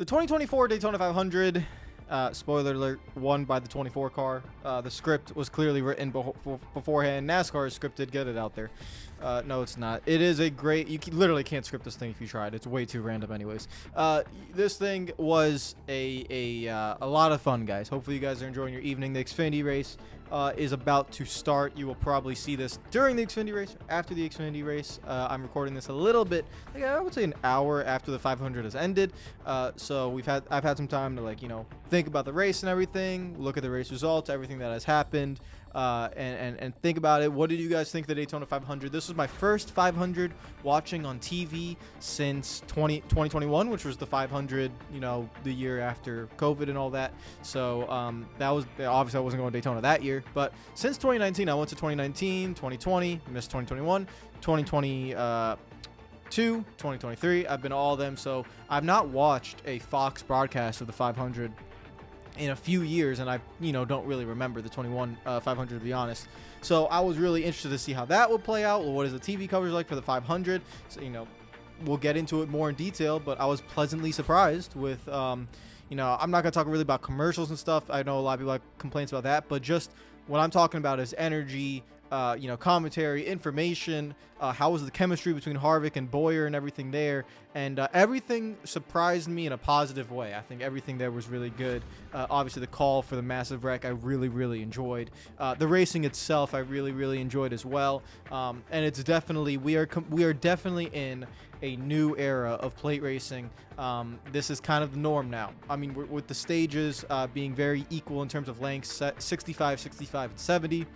The 2024 Daytona 500, spoiler alert, won by the 24 car. The script was clearly written beforehand. NASCAR is scripted. Get it out there. No, it's not. It is a great. Literally can't script this thing if you tried. It's way too random, anyways. This thing was a lot of fun, guys. Hopefully, you guys are enjoying your evening. The Xfinity race is about to start. You will probably see this during the Xfinity race, or after the Xfinity race. I'm recording this a little bit, like I would say an hour after the 500 has ended. So I've had some time to think about the race and everything, look at the race results, everything that has happened. And think about it. What did you guys think of the Daytona 500? This was my first 500 watching on TV since 2021, which was the 500, the year after COVID and all that. So that was obviously I wasn't going to Daytona that year, but since 2019, I went to 2019, 2020, missed 2021, 2022, 2023. I've been to all of them, so I've not watched a Fox broadcast of the 500 in a few years, and I don't really remember the 21 500 to be honest. So I was really interested to see how that would play out. Well, what is the TV coverage like for the 500? So we'll get into it more in detail, but I was pleasantly surprised with I'm not gonna talk really about commercials and stuff. I know a lot of people have complaints about that, but just what I'm talking about is energy, commentary, information, how was the chemistry between Harvick and Boyer and everything there, and everything surprised me in a positive way. I think everything there was really good. Obviously, the call for the massive wreck I really enjoyed. The racing itself I really enjoyed as well. And it's definitely we are definitely in a new era of plate racing. This is kind of the norm now. I mean, with the stages being very equal in terms of lengths, 65, 65, and 70.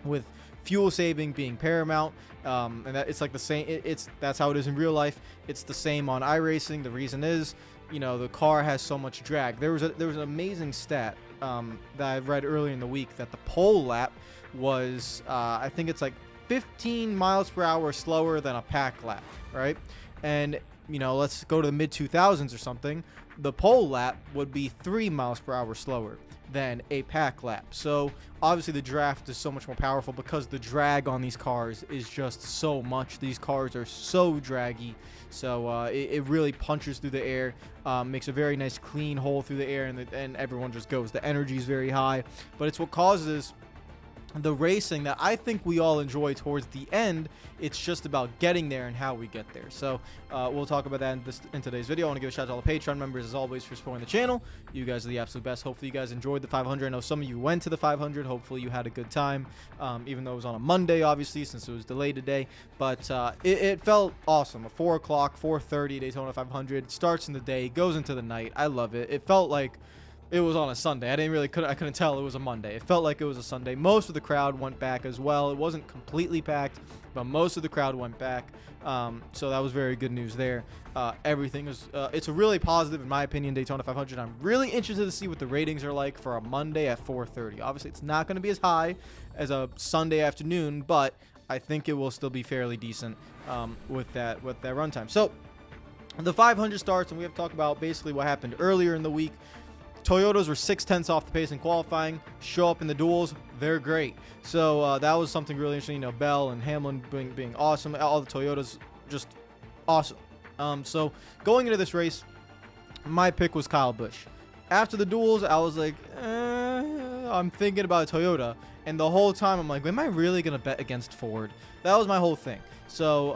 With fuel saving being paramount, and that it's like the same. That's how it is in real life. It's the same on iRacing. The reason is, the car has so much drag. There was an amazing stat that I read earlier in the week that the pole lap was I think it's like 15 miles per hour slower than a pack lap, right? And let's go to the mid 2000s or something. The pole lap would be 3 miles per hour slower than a pack lap. So obviously the draft is so much more powerful because the drag on these cars is just so much. These cars are so draggy, so it really punches through the air, makes a very nice clean hole through the air, and everyone just goes. The energy is very high, but it's what causes the racing that I think we all enjoy towards the end. It's just about getting there and how we get there. So we'll talk about that in today's video. I want to give a shout out to all the Patreon members as always for supporting the channel. You guys are the absolute best. Hopefully you guys enjoyed the 500. I know some of you went to the 500. Hopefully you had a good time, even though it was on a Monday, obviously, since it was delayed today. But it felt awesome. A 4 o'clock, 4:30 Daytona 500 starts in the day, goes into the night. I love it. It felt like it was on a Sunday. I couldn't tell it was a Monday. It felt like it was a Sunday. Most of the crowd went back as well. It wasn't completely packed, but most of the crowd went back. So that was very good news there. Everything is it's a really positive, in my opinion, Daytona 500. I'm really interested to see what the ratings are like for a Monday at 4:30. Obviously, it's not going to be as high as a Sunday afternoon, but I think it will still be fairly decent with that runtime. So the 500 starts, and we have to talk about basically what happened earlier in the week. Toyotas were 6/10 off the pace in qualifying. Show up in the duels, they're great. So that was something really interesting. Bell and Hamlin being awesome. All the Toyotas just awesome. So going into this race, my pick was Kyle Busch. After the duels, I was like, I'm thinking about a Toyota. And the whole time, I'm like, am I really going to bet against Ford? That was my whole thing. So,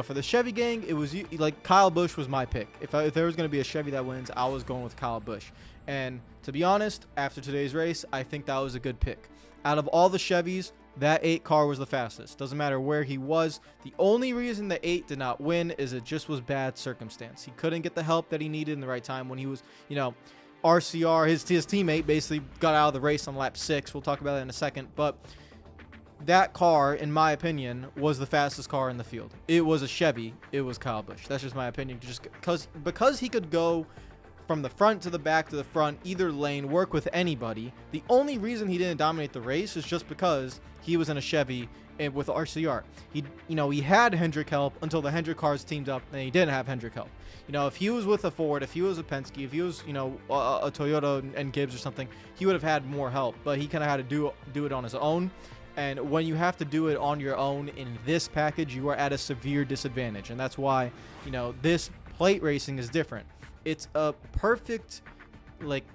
for the Chevy gang, it was like Kyle Busch was my pick. If there was going to be a Chevy that wins, I was going with Kyle Busch. And to be honest, after today's race, I think that was a good pick. Out of all the Chevys, that 8 car was the fastest. Doesn't matter where he was. The only reason the 8 did not win is it just was bad circumstance. He couldn't get the help that he needed in the right time when he was, RCR, his teammate basically got out of the race on lap 6. We'll talk about that in a second. But that car, in my opinion, was the fastest car in the field. It was a Chevy. It was Kyle Busch. That's just my opinion. Just because he could go from the front to the back to the front, either lane, work with anybody. The only reason he didn't dominate the race is just because he was in a Chevy and with RCR. He had Hendrick help until the Hendrick cars teamed up, and he didn't have Hendrick help. If he was with a Ford, if he was a Penske, if he was, a Toyota and Gibbs or something, he would have had more help. But he kind of had to do it on his own. And when you have to do it on your own in this package, you are at a severe disadvantage. And that's why, this plate racing is different. it's a perfect like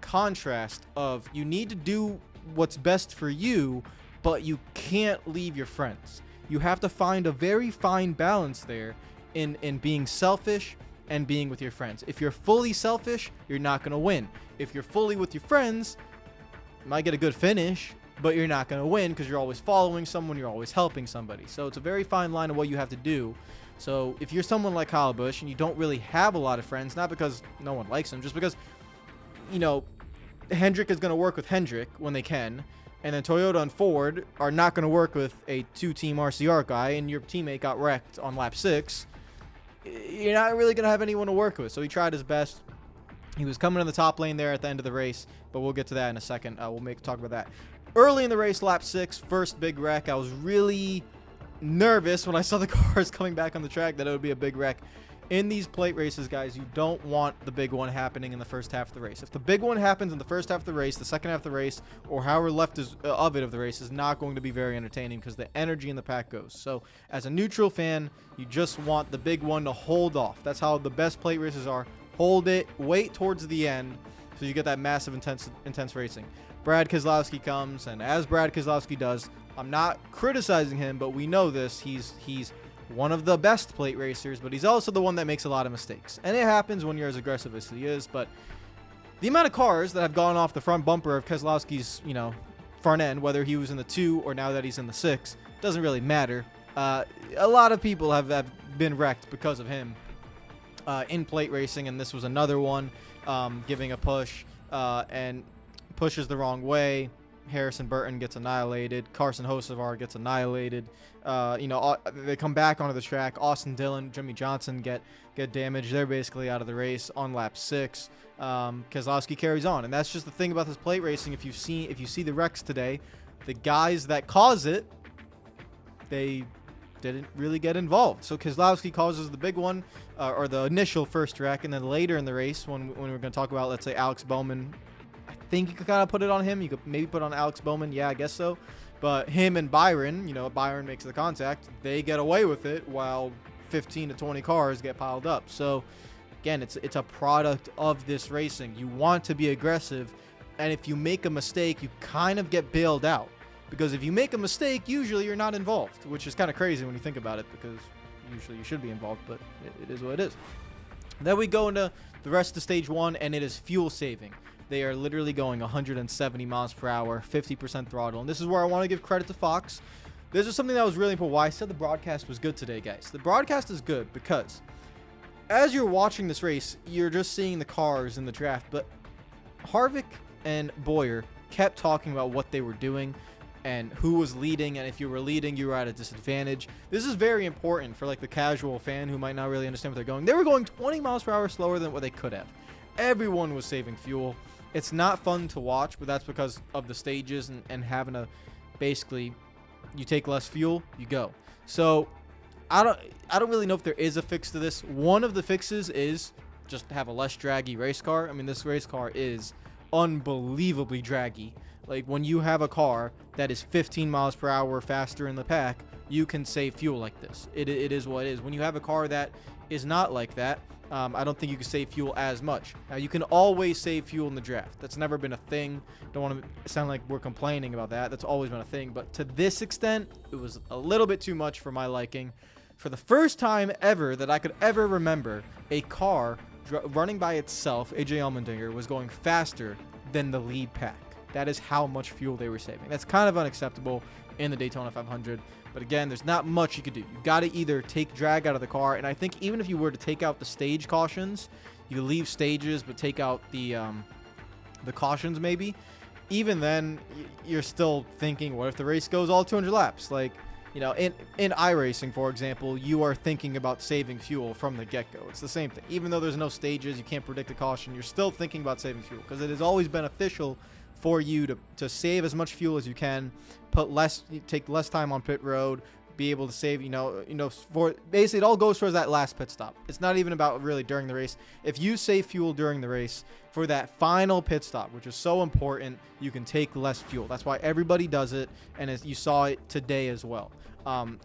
contrast of you need to do what's best for you, but you can't leave your friends. You have to find a very fine balance there in being selfish and being with your friends. If you're fully selfish, you're not going to win. If you're fully with your friends, you might get a good finish, but you're not going to win because you're always following someone, you're always helping somebody. So it's a very fine line of what you have to do. So if you're someone like Kyle Busch and you don't really have a lot of friends, not because no one likes him, just because, you know, Hendrick is going to work with Hendrick when they can, and then Toyota and Ford are not going to work with a two-team RCR guy, and your teammate got wrecked on lap 6, you're not really going to have anyone to work with. So he tried his best. He was coming in the top lane there at the end of the race, but we'll get to that in a second. We'll talk about that. Early in the race, lap 6, first big wreck. I was really nervous when I saw the cars coming back on the track that it would be a big wreck. In these plate races, guys, you don't want the big one happening in the first half of the race. If the big one happens in the first half of the race, the second half of the race, or however left is of it of the race is not going to be very entertaining because the energy in the pack goes. So as a neutral fan, you just want the big one to hold off. That's how the best plate races are. Hold it, wait towards the end, so you get that massive intense racing. Brad Keselowski comes, and as Brad Keselowski does, I'm not criticizing him, but we know this. He's one of the best plate racers, but he's also the one that makes a lot of mistakes. And it happens when you're as aggressive as he is, but the amount of cars that have gone off the front bumper of Keselowski's, you know, front end, whether he was in the 2 or now that he's in the 6, doesn't really matter. A lot of people have been wrecked because of him in plate racing, and this was another one, giving a push and pushes the wrong way. Harrison Burton gets annihilated. Carson Hocevar gets annihilated. You know, they come back onto the track. Austin Dillon, Jimmy Johnson get damaged. They're basically out of the race on lap 6. Keselowski carries on, and that's just the thing about this plate racing. If you see the wrecks today, the guys that cause it, they didn't really get involved. So Keselowski causes the big one, or the initial first wreck, and then later in the race, when we're going to talk about, let's say, Alex Bowman, I think you could kind of put it on him. You could maybe put on Alex Bowman. Yeah, I guess so. But him and Byron, you know, Byron makes the contact. They get away with it while 15 to 20 cars get piled up. So, again, it's a product of this racing. You want to be aggressive, and if you make a mistake, you kind of get bailed out. Because if you make a mistake, usually you're not involved, which is kind of crazy when you think about it, because usually you should be involved, but it is what it is. Then we go into the rest of stage 1, and it is fuel saving. They are literally going 170 miles per hour, 50% throttle. And this is where I want to give credit to Fox. This is something that was really important. Why I said the broadcast was good today, guys. The broadcast is good because as you're watching this race, you're just seeing the cars in the draft. But Harvick and Boyer kept talking about what they were doing and who was leading. And if you were leading, you were at a disadvantage. This is very important for like the casual fan who might not really understand what they're going. They were going 20 miles per hour slower than what they could have. Everyone was saving fuel. It's not fun to watch, but that's because of the stages and having to basically, you take less fuel, you go. So I don't really know if there is a fix to this. One of the fixes is just have a less draggy race car. I mean, this race car is unbelievably draggy. Like when you have a car that is 15 miles per hour faster in the pack, you can save fuel like this. It is what it is. When you have a car that is not like that, I don't think you can save fuel as much. Now, you can always save fuel in the draft. That's never been a thing. Don't want to sound like we're complaining about that. That's always been a thing. But to this extent, it was a little bit too much for my liking. For the first time ever that I could ever remember, a car running by itself, AJ Allmendinger, was going faster than the lead pack. That is how much fuel they were saving. That's kind of unacceptable in the Daytona 500. But again, there's not much you could do. You got to either take drag out of the car, and I think even if you were to take out the stage cautions, you leave stages but take out the cautions maybe. Even then, you're still thinking, what if the race goes all 200 laps? Like, you know, in iRacing, for example, you are thinking about saving fuel from the get-go. It's the same thing. Even though there's no stages, you can't predict a caution, you're still thinking about saving fuel because it is always beneficial for you to save as much fuel as you can, take less time on pit road, be able to save, for basically it all goes towards that last pit stop. It's not even about really during the race. If you save fuel during the race for that final pit stop, which is so important, you can take less fuel. That's why everybody does it, and as you saw it today as well.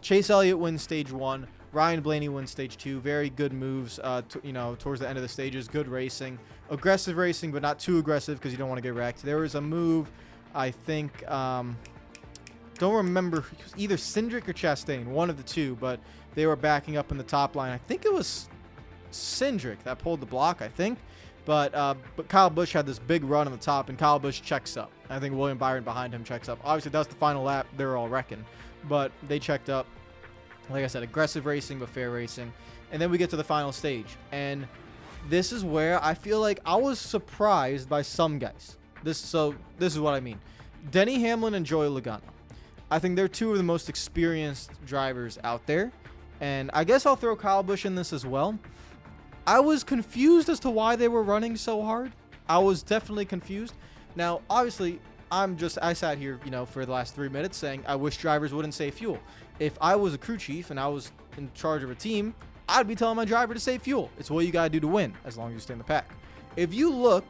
Chase Elliott wins stage 1. Ryan Blaney wins stage 2. Very good moves, towards the end of the stages. Good racing. Aggressive racing, but not too aggressive because you don't want to get wrecked. There was a move, I think, don't remember, either Cindric or Chastain, one of the two, but they were backing up in the top line. I think it was Cindric that pulled the block, I think. But Kyle Busch had this big run on the top, and Kyle Busch checks up. I think William Byron behind him checks up. Obviously, that's the final lap. They're all wrecking. But they checked up. Like I said, aggressive racing, but fair racing. And then we get to the final stage. And this is where I feel like I was surprised by some guys. This is what I mean. Denny Hamlin and Joey Logano. I think they're two of the most experienced drivers out there. And I guess I'll throw Kyle Busch in this as well. I was confused as to why they were running so hard. I was definitely confused. Now, obviously, I sat here, for the last 3 minutes saying I wish drivers wouldn't save fuel. If I was a crew chief and I was in charge of a team, I'd be telling my driver to save fuel. It's what you got to do to win, as long as you stay in the pack. If you look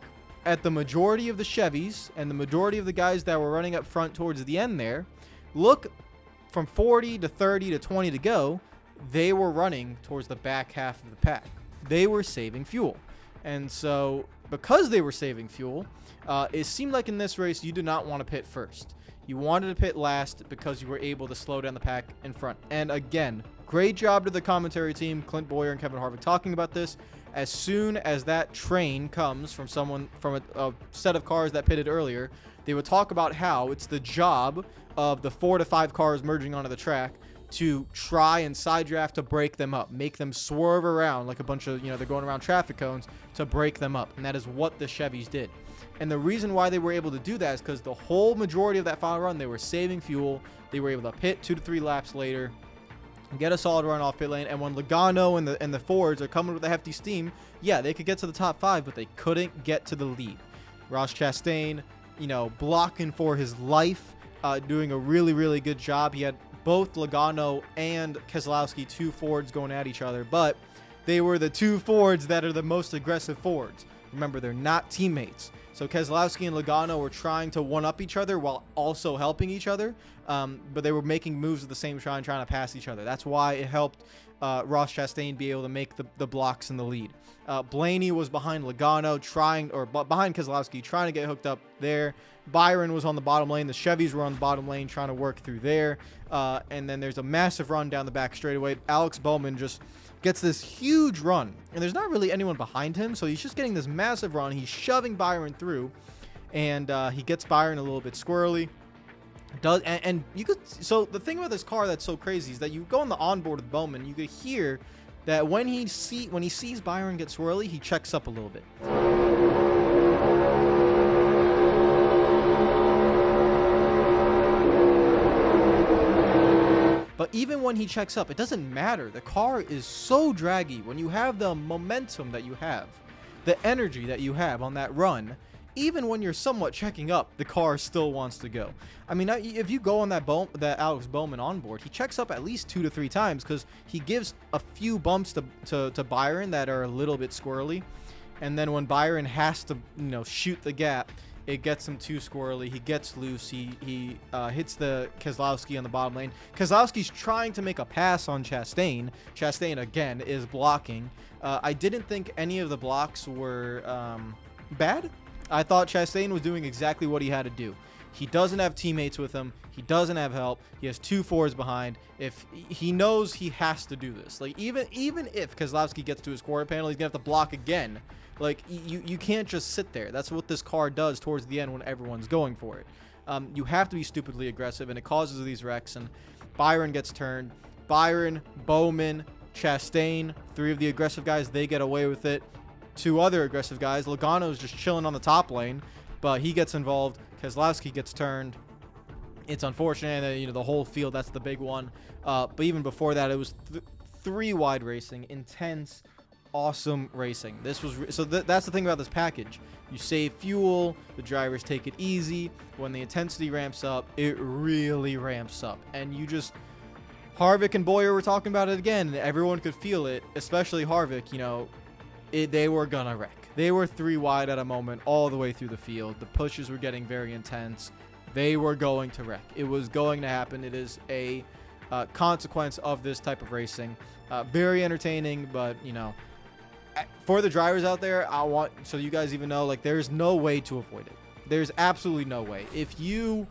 at the majority of the Chevys and the majority of the guys that were running up front towards the end there, look from 40 to 30 to 20 to go, they were running towards the back half of the pack. They were saving fuel. And so because they were saving fuel, it seemed like in this race you did not want to pit first. You wanted to pit last because you were able to slow down the pack in front. And again, great job to the commentary team, Clint Boyer and Kevin Harvick, talking about this. As soon as that train comes from a set of cars that pitted earlier, they would talk about how it's the job of the 4 to 5 cars merging onto the track to try and side draft to break them up, make them swerve around like a bunch of, they're going around traffic cones to break them up. And that is what the Chevys did. And the reason why they were able to do that is because the whole majority of that final run, they were saving fuel. They were able to pit 2 to 3 laps later, get a solid run off pit lane. And when Logano and the Fords are coming with a hefty steam, yeah, they could get to the top 5, but they couldn't get to the lead. Ross Chastain, blocking for his life, doing a really, really good job. He had both Logano and Keselowski, 2 Fords going at each other, but they were the 2 Fords that are the most aggressive Fords. Remember, they're not teammates. So Keselowski and Logano were trying to one-up each other while also helping each other, but they were making moves at the same time, trying to pass each other. That's why it helped Ross Chastain be able to make the blocks in the lead. Blaney was behind Logano, behind Keselowski, trying to get hooked up there. Byron was on the bottom lane. The Chevys were on the bottom lane trying to work through there. And then there's a massive run down the back straightaway. Alex Bowman just gets this huge run, and there's not really anyone behind him, so he's just getting this massive run. He's shoving Byron through, and he gets Byron a little bit squirrely. So the thing about this car that's so crazy is that you go on the onboard with Bowman, you could hear that when he sees Byron get swirly, he checks up a little bit. But even when he checks up, it doesn't matter. The car is so draggy. When you have the momentum that you have, the energy that you have on that run, even when you're somewhat checking up, the car still wants to go. I mean, if you go on that Alex Bowman onboard, he checks up at least 2 to 3 times because he gives a few bumps to Byron that are a little bit squirrely. And then when Byron has to, shoot the gap, it gets him too squirrely. He gets loose. He hits the Keselowski on the bottom lane. Keselowski's trying to make a pass on Chastain. Chastain, again, is blocking. I didn't think any of the blocks were bad. I thought Chastain was doing exactly what he had to do. He doesn't have teammates with him. He doesn't have help. He has 2 Fords behind. If he knows he has to do this, like even if Keselowski gets to his quarter panel, he's gonna have to block again. Like, you can't just sit there. That's what this car does towards the end when everyone's going for it. You have to be stupidly aggressive, and it causes these wrecks. And Byron gets turned. Byron, Bowman, Chastain, 3 of the aggressive guys, they get away with it. 2 other aggressive guys. Logano's just chilling on the top lane, but he gets involved. Keselowski gets turned. It's unfortunate that, the whole field, that's the big one. But even before that, it was 3 wide racing, intense, awesome racing. That's the thing about this package. You save fuel, the drivers take it easy. When the intensity ramps up, it really ramps up. And Harvick and Boyer were talking about it again, and everyone could feel it, especially Harvick. They were gonna wreck. They were 3 wide at a moment all the way through the field. The pushes were getting very intense. They were going to wreck. It was going to happen. It is a consequence of this type of racing. Very entertaining, but for the drivers out there, I want so you guys even know, like, there's no way to avoid it. There's absolutely no way. If you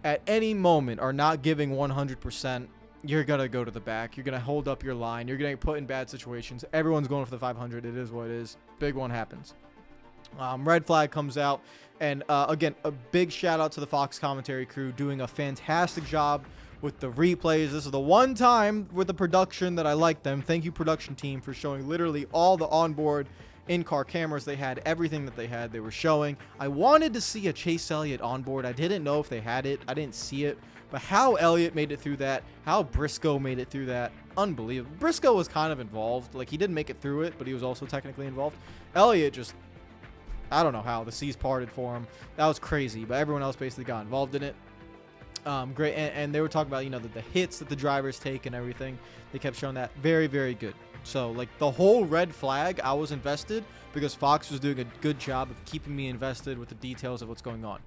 at any moment are not giving 100%, you're gonna go to the back. You're gonna hold up your line. You're gonna get put in bad situations. Everyone's going for the 500. It is what it is. Big one happens. Red flag comes out, and again, a big shout out to the Fox commentary crew doing a fantastic job with the replays. This is the one time with the production that I like them. Thank you, production team, for showing literally all the onboard in-car cameras they had. Everything that they had, they were showing. I wanted to see a Chase Elliott onboard. I didn't know if they had it. I didn't see it. But how Elliott made it through that, how Briscoe made it through that, unbelievable. Briscoe was kind of involved. Like, he didn't make it through it, but he was also technically involved. Elliott just, I don't know how. The seas parted for him. That was crazy. But everyone else basically got involved in it. Great. And they were talking about, the hits that the drivers take and everything. They kept showing that. Very, very good. So, like, the whole red flag, I was invested because Fox was doing a good job of keeping me invested with the details of what's going on.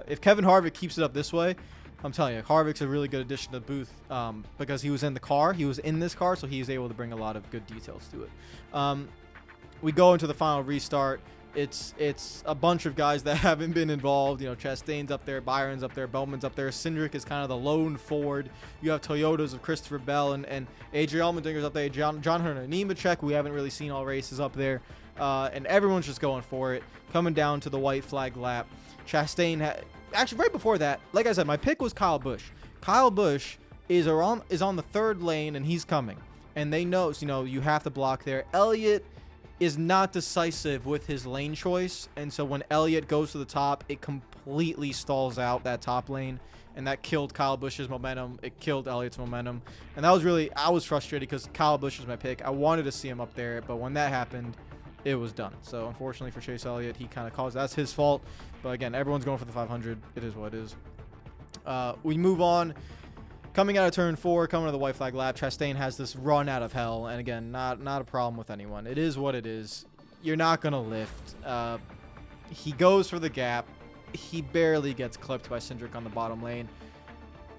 If Kevin Harvick keeps it up this way, I'm telling you, Harvick's a really good addition to the booth because he was in the car. He was in this car, so he's able to bring a lot of good details to it. We go into the final restart. It's a bunch of guys that haven't been involved. Chastain's up there, Byron's up there, Bowman's up there. Cindric is kind of the lone Ford. You have Toyotas of Christopher Bell and Adrian Allmendinger's up there. John Hunter Nemechek, we haven't really seen all races up there. And everyone's just going for it. Coming down to the white flag lap. Chastain, actually right before that, like I said, my pick was Kyle Busch. Kyle Busch is on the third lane, and he's coming. And they know, you have to block there. Elliott is not decisive with his lane choice, and so when Elliott goes to the top, it completely stalls out that top lane, and that killed Kyle Busch's momentum. It killed Elliott's momentum, and that was really, I was frustrated because Kyle Busch was my pick. I wanted to see him up there, but when that happened, it was done. So unfortunately for Chase Elliott, he kind of caused, that's his fault. But again, everyone's going for the 500. It is what it is. We move on. Coming out of turn 4, coming to the white flag lap, Chastain has this run out of hell. And again, not a problem with anyone. It is what it is. You're not going to lift. He goes for the gap. He barely gets clipped by Cindric on the bottom lane.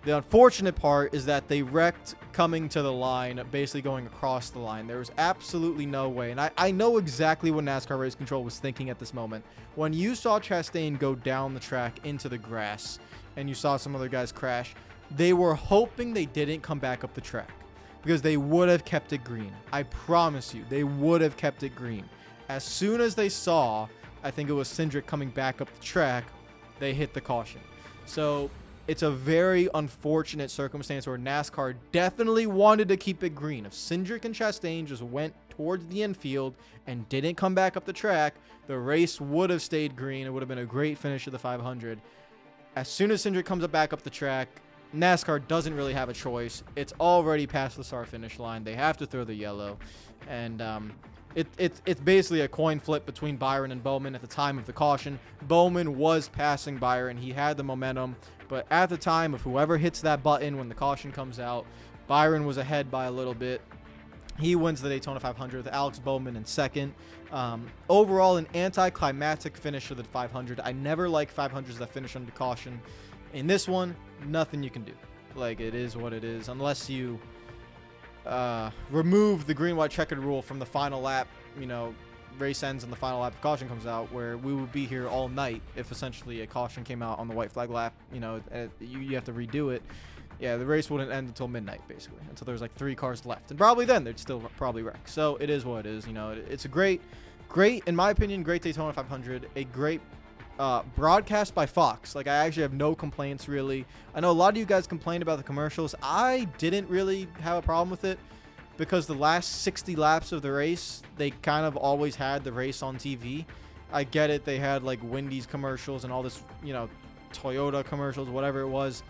The unfortunate part is that they wrecked coming to the line, basically going across the line. There was absolutely no way. And I know exactly what NASCAR Race Control was thinking at this moment. When you saw Chastain go down the track into the grass and you saw some other guys crash, they were hoping they didn't come back up the track because they would have kept it green. I promise you, they would have kept it green. As soon as they saw, I think it was Cindric coming back up the track, they hit the caution. So it's a very unfortunate circumstance where NASCAR definitely wanted to keep it green. If Cindric and Chastain just went towards the infield and didn't come back up the track, the race would have stayed green. It would have been a great finish of the 500. As soon as Cindric comes back up the track, NASCAR doesn't really have a choice. It's already past the start finish line. They have to throw the yellow. And it's basically a coin flip between Byron and Bowman at the time of the caution. Bowman was passing Byron. He had the momentum. But at the time of whoever hits that button when the caution comes out, Byron was ahead by a little bit. He wins the Daytona 500 with Alex Bowman in second. Overall, an anticlimactic finish of the 500. I never like 500s that finish under caution. In this one, nothing you can do. Like, it is what it is. Unless you remove the green, white, checkered rule from the final lap, race ends and the final lap of caution comes out, where we would be here all night if essentially a caution came out on the white flag lap. You have to redo it. Yeah, the race wouldn't end until midnight, basically, until there's like 3 cars left. And probably then they'd still probably wreck. So it is what it is. It's a great, in my opinion, great Daytona 500. A great broadcast by Fox. Like, I actually have no complaints, really. I know a lot of you guys complained about the commercials. I didn't really have a problem with it because the last 60 laps of the race, they kind of always had the race on TV. I get it. They had like Wendy's commercials and all this, Toyota commercials, whatever it was.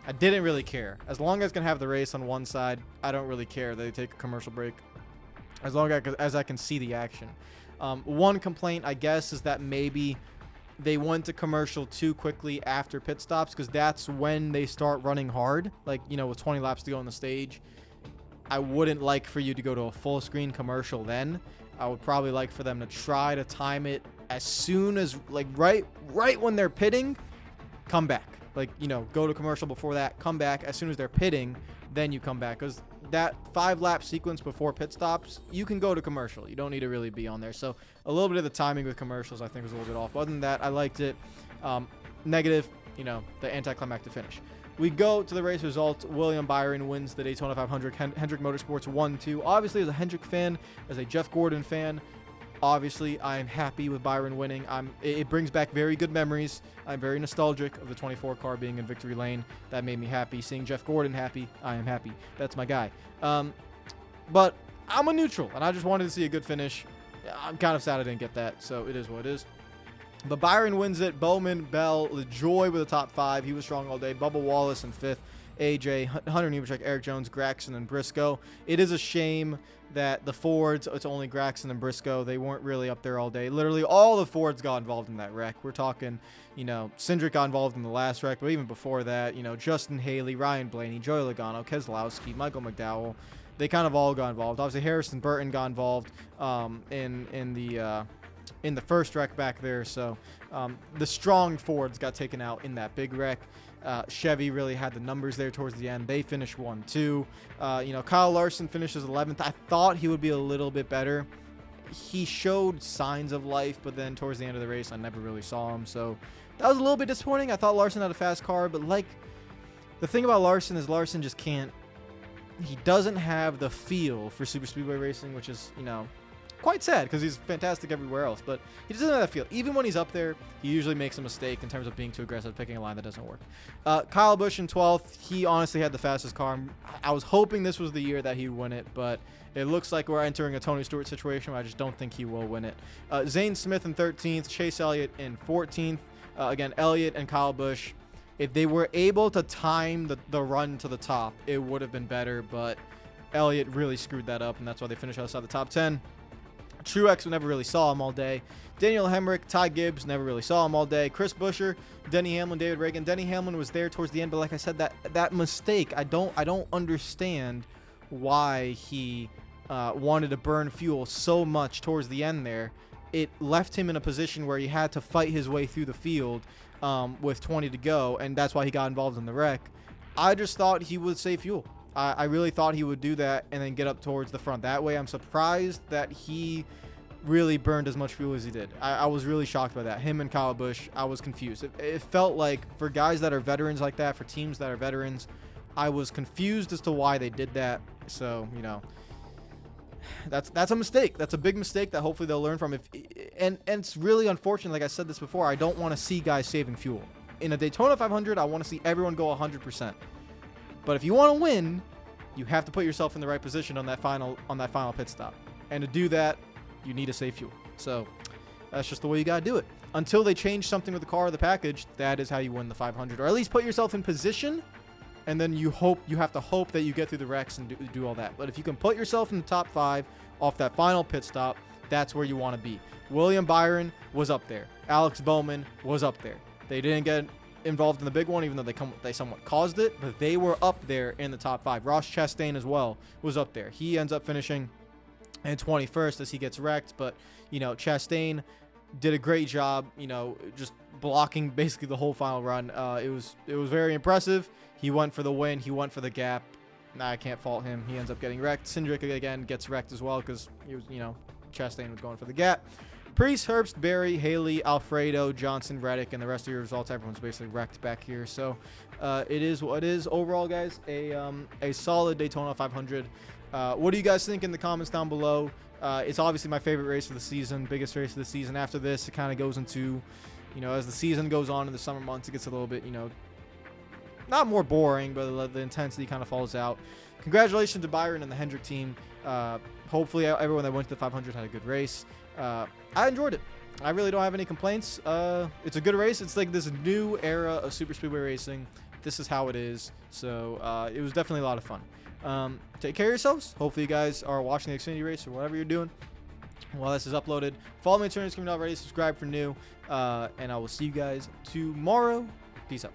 I didn't really care. As long as I can have the race on one side, I don't really care that they take a commercial break. As long as I can see the action. One complaint, I guess, is that maybe they went to commercial too quickly after pit stops because that's when they start running hard. Like, with 20 laps to go on the stage. I wouldn't like for you to go to a full screen commercial then. I would probably like for them to try to time it as soon as, like, right when they're pitting, come back. Like, go to commercial before that, come back as soon as they're pitting. then you come back, because that 5-lap sequence before pit stops, you can go to commercial. You don't need to really be on there. So a little bit of the timing with commercials I think was a little bit off. Other than that, I liked it. Negative, the anticlimactic finish. We go to the race results. William Byron wins the Daytona 500. Hendrick Motorsports 1-2. Obviously, as a Hendrick fan, as a Jeff Gordon fan, obviously I am happy with Byron winning. It brings back very good memories. I'm very nostalgic of the 24 car being in victory lane. That made me happy. Seeing Jeff Gordon happy, I am happy. That's my guy. But I'm a neutral, and I just wanted to see a good finish. I'm kind of sad I didn't get that, so it is what it is. But Byron wins it. Bowman, Bell, LaJoy with the top 5. He was strong all day. Bubba Wallace in 5th. AJ, Hunter Nemechek, Eric Jones, Graxon, and Briscoe. It is a shame that the Fords, it's only Graxon and Briscoe. They weren't really up there all day. Literally all the Fords got involved in that wreck. We're talking, Cindric got involved in the last wreck, but even before that, Justin Haley, Ryan Blaney, Joey Logano, Keselowski, Michael McDowell. They kind of all got involved. Obviously, Harrison Burton got involved in the first wreck back there. So the strong Fords got taken out in that big wreck. Chevy really had the numbers there towards the end. They finished 1-2. Kyle Larson finishes 11th. I thought he would be a little bit better. He showed signs of life, but then towards the end of the race, I never really saw him. So that was a little bit disappointing. I thought Larson had a fast car, but the thing about Larson is Larson just can't. He doesn't have the feel for super speedway racing, which is, quite sad because he's fantastic everywhere else, but he doesn't have that feel. Even when he's up there, he usually makes a mistake in terms of being too aggressive, picking a line that doesn't work. Kyle Busch in 12th. He honestly had the fastest car. I was hoping this was the year that he would win it, but it looks like we're entering a Tony Stewart situation where I just don't think he will win it. Zane Smith in 13th. Chase Elliott in 14th. Again, Elliott and Kyle Busch, if they were able to time the run to the top, it would have been better, but Elliott really screwed that up, and that's why they finished outside the top 10. Truex, we never really saw him all day. Daniel Hemrick, Ty Gibbs, never really saw him all day. Chris Buescher, Denny Hamlin, David Ragan. Denny Hamlin was there towards the end, but like I said, that mistake, I don't understand why he wanted to burn fuel so much towards the end there. It left him in a position where he had to fight his way through the field with 20 to go, and that's why he got involved in the wreck. I just thought he would save fuel. I really thought he would do that and then get up towards the front. That way, I'm surprised that he really burned as much fuel as he did. I was really shocked by that. Him and Kyle Busch, I was confused. It felt like for guys that are veterans like that, for teams that are veterans, I was confused as to why they did that. So, that's a mistake. That's a big mistake that hopefully they'll learn from. And it's really unfortunate. Like I said this before, I don't want to see guys saving fuel. In a Daytona 500, I want to see everyone go 100%. But if you want to win, you have to put yourself in the right position on that final pit stop. And to do that, you need to save fuel. So that's just the way you got to do it. Until they change something with the car or the package, that is how you win the 500. Or at least put yourself in position, and then you have to hope that you get through the wrecks and do all that. But if you can put yourself in the top 5 off that final pit stop, that's where you want to be. William Byron was up there. Alex Bowman was up there. They didn't get involved in the big one, even though they somewhat caused it, but they were up there in the top 5. Ross Chastain as well was up there. He ends up finishing in 21st as he gets wrecked, but Chastain did a great job, just blocking basically the whole final run. It was very impressive. He went for the win. He went for the gap. I can't fault him. He ends up getting wrecked. Cindric again gets wrecked as well because he was, Chastain was going for the gap. Priest, Herbst, Barry, Haley, Alfredo, Johnson, Reddick, and the rest of your results, everyone's basically wrecked back here. So it is what it is. Overall, guys, a solid Daytona 500. What do you guys think in the comments down below? It's obviously my favorite race of the season, biggest race of the season. After this, it kind of goes into, as the season goes on in the summer months, it gets a little bit, not more boring, but the intensity kind of falls out. Congratulations to Byron and the Hendrick team. Hopefully everyone that went to the 500 had a good race. I enjoyed it. I really don't have any complaints. It's a good race. It's like this new era of super speedway racing. This is how it is. So it was definitely a lot of fun. Take care of yourselves. Hopefully you guys are watching the Xfinity race or whatever you're doing while this is uploaded. Follow me on Twitter, coming out already. Subscribe for new. And I will see you guys tomorrow. Peace out.